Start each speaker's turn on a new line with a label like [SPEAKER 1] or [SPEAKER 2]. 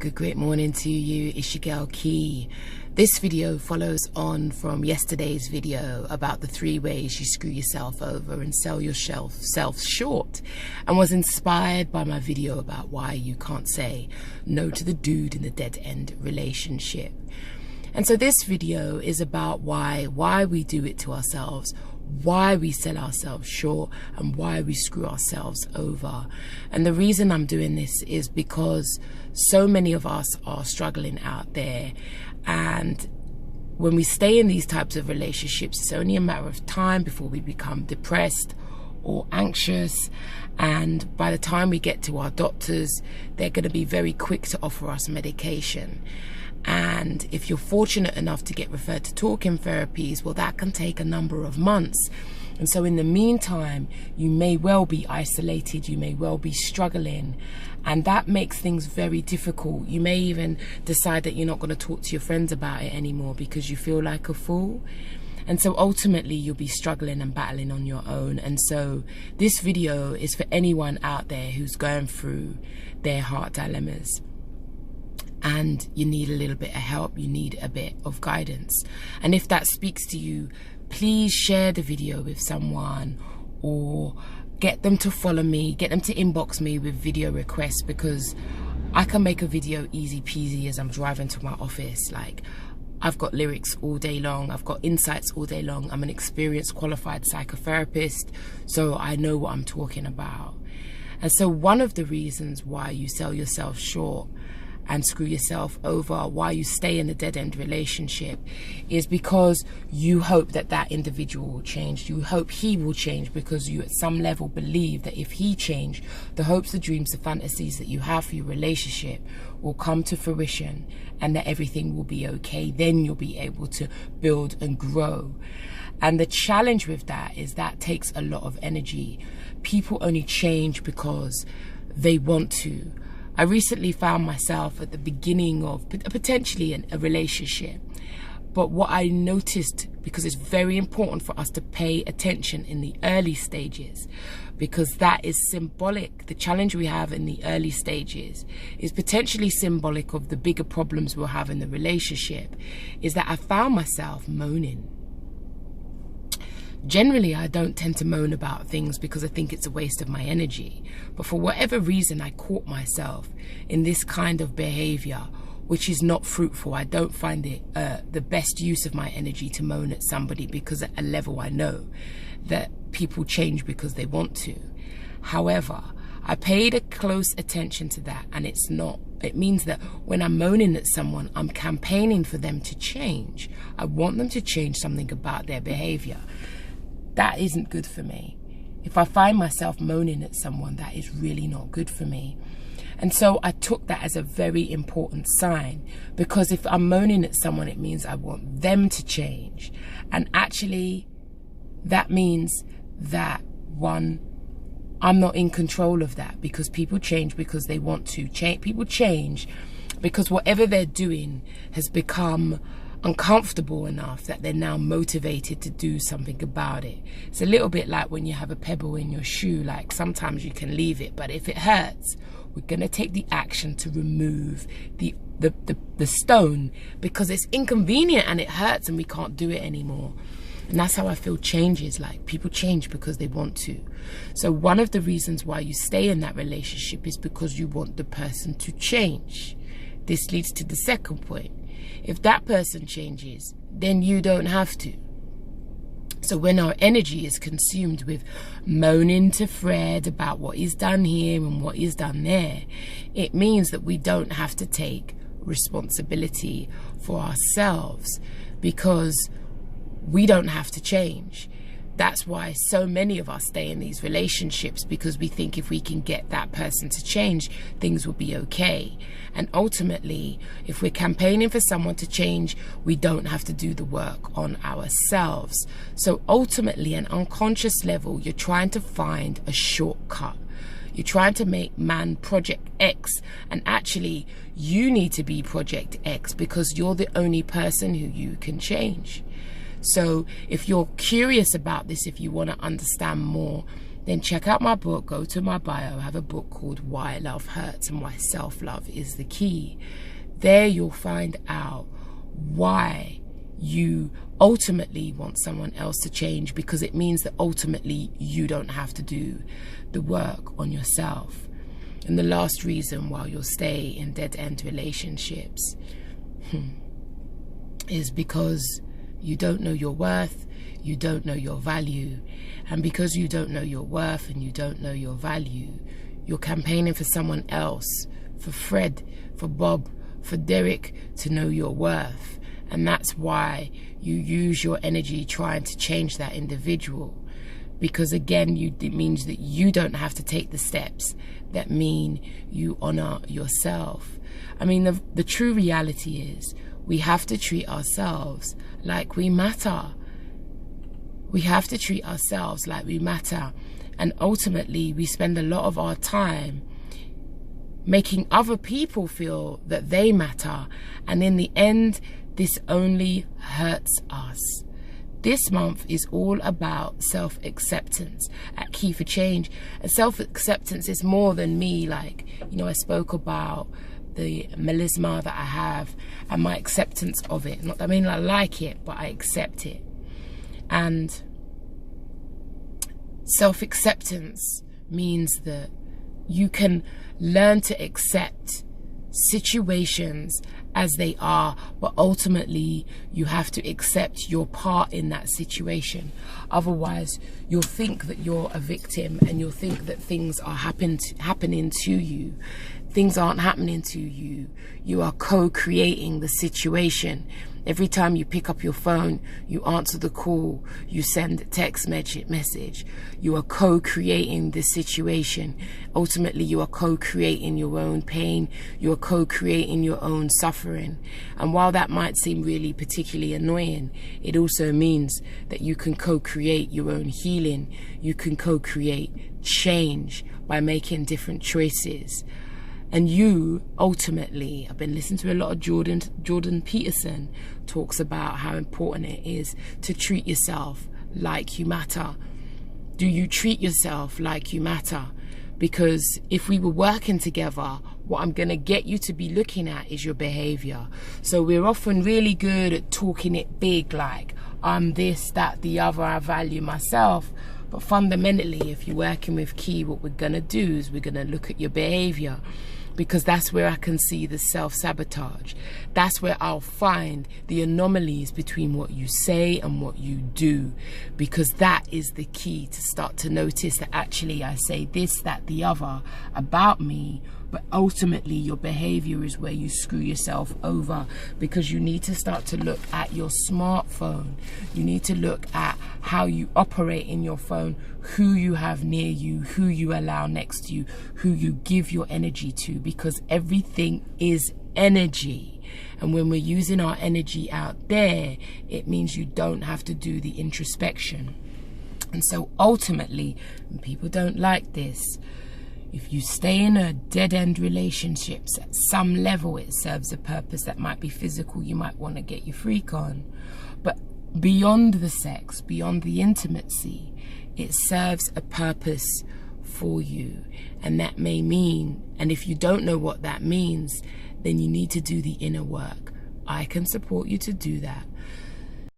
[SPEAKER 1] Great morning to you. It's your girl Key. This video follows on from yesterday's video about the 3 ways you screw yourself over and sell yourself short, and was inspired by my video about why you can't say no to the dude in the dead-end relationship. And so this video is about why we do it to ourselves, why we sell ourselves short, and why we screw ourselves over. And the reason I'm doing this is because so many of us are struggling out there, and when we stay in these types of relationships, it's only a matter of time before we become depressed or anxious, and by the time we get to our doctors, they're going to be very quick to offer us medication. And if you're fortunate enough to get referred to talking therapies, well, that can take a number of months. And so in the meantime, you may well be isolated, you may well be struggling, and that makes things very difficult. You may even decide that you're not going to talk to your friends about it anymore because you feel like a fool. And so ultimately you'll be struggling and battling on your own. And so this video is for anyone out there who's going through their heart dilemmas, and you need a little bit of help, you need a bit of guidance. And if that speaks to you, please share the video with someone, or get them to follow me, get them to inbox me with video requests, because I can make a video easy peasy as I'm driving to my office. Like, I've got lyrics all day long, I've got insights all day long. I'm an experienced qualified psychotherapist, so I know what I'm talking about. And so one of the reasons why you sell yourself short and screw yourself over, why you stay in a dead-end relationship, is because you hope that that individual will change. You hope he will change because you at some level believe that if he changed, the hopes, the dreams, the fantasies that you have for your relationship will come to fruition, and that everything will be okay. Then you'll be able to build and grow. And the challenge with that is that takes a lot of energy. People only change because they want to. I recently found myself at the beginning of potentially a relationship. But what I noticed, because it's very important for us to pay attention in the early stages, because that is symbolic. The challenge we have in the early stages is potentially symbolic of the bigger problems we'll have in the relationship, is that I found myself moaning. Generally, I don't tend to moan about things because I think it's a waste of my energy. But for whatever reason, I caught myself in this kind of behavior, which is not fruitful. I don't find it the best use of my energy to moan at somebody, because at a level I know that people change because they want to. However, I paid a close attention to that, and it means that when I'm moaning at someone, I'm campaigning for them to change. I want them to change something about their behavior. That isn't good for me. If I find myself moaning at someone, that is really not good for me. And so I took that as a very important sign, because if I'm moaning at someone, it means I want them to change. And actually, that means that, one, I'm not in control of that, because people change because they want to change. People change because whatever they're doing has become uncomfortable enough that they're now motivated to do something about it. It's a little bit like when you have a pebble in your shoe. Like, sometimes you can leave it, but if it hurts, we're going to take the action to remove the stone, because it's inconvenient and it hurts and we can't do it anymore. And that's how I feel change is. Like, people change because they want to. So one of the reasons why you stay in that relationship is because you want the person to change. This leads to the second point. If that person changes, then you don't have to. So when our energy is consumed with moaning to Fred about what he's done here and what he's done there, it means that we don't have to take responsibility for ourselves, because we don't have to change. That's why so many of us stay in these relationships, because we think if we can get that person to change, things will be okay. And ultimately, if we're campaigning for someone to change, we don't have to do the work on ourselves. So ultimately, at an unconscious level, you're trying to find a shortcut. You're trying to make man Project X, and actually you need to be Project X, because you're the only person who you can change. So if you're curious about this, if you want to understand more, then check out my book. Go to my bio. I have a book called Why Love Hurts and Why Self-Love is the Key. There you'll find out why you ultimately want someone else to change, because it means that ultimately you don't have to do the work on yourself. And the last reason why you'll stay in dead-end relationships is because you don't know your worth, you don't know your value. And because you don't know your worth and you don't know your value, you're campaigning for someone else, for Fred, for Bob, for Derek to know your worth. And that's why you use your energy trying to change that individual. Because again, it means that you don't have to take the steps that mean you honor yourself. I mean, the true reality is we have to treat ourselves like we matter. We have to treat ourselves like we matter. And ultimately, we spend a lot of our time making other people feel that they matter. And in the end, this only hurts us. This month is all about self-acceptance at Key for Change. And self-acceptance is more than me. Like, you know, I spoke about the melisma that I have and my acceptance of it. Not, I mean, I like it, but I accept it. And self-acceptance means that you can learn to accept situations as they are, but ultimately you have to accept your part in that situation. Otherwise, you'll think that you're a victim and you'll think that things are happening to you. Things aren't happening to you. You are co-creating the situation. Every time you pick up your phone, you answer the call, you send a text message, you are co-creating the situation. Ultimately, you are co-creating your own pain, you are co-creating your own suffering. And while that might seem really particularly annoying, it also means that you can co-create your own healing, you can co-create change by making different choices. And you, ultimately, I've been listening to a lot of Jordan Peterson talks about how important it is to treat yourself like you matter. Do you treat yourself like you matter? Because if we were working together, what I'm going to get you to be looking at is your behavior. So we're often really good at talking it big, like, I'm this, that, the other, I value myself. But fundamentally, if you're working with Key, what we're going to do is we're going to look at your behavior. Because that's where I can see the self-sabotage. That's where I'll find the anomalies between what you say and what you do. Because that is the key to start to notice that actually I say this, that, the other about me, but ultimately your behavior is where you screw yourself over. Because you need to start to look at your smartphone. You need to look at how you operate in your phone, who you have near you, who you allow next to you, who you give your energy to, because everything is energy. And when we're using our energy out there, it means you don't have to do the introspection. And so ultimately, and people don't like this, if you stay in a dead-end relationships, at some level it serves a purpose that might be physical. You might want to get your freak on. But beyond the sex, beyond the intimacy, it serves a purpose for you. And that may mean, and if you don't know what that means, then you need to do the inner work. I can support you to do that.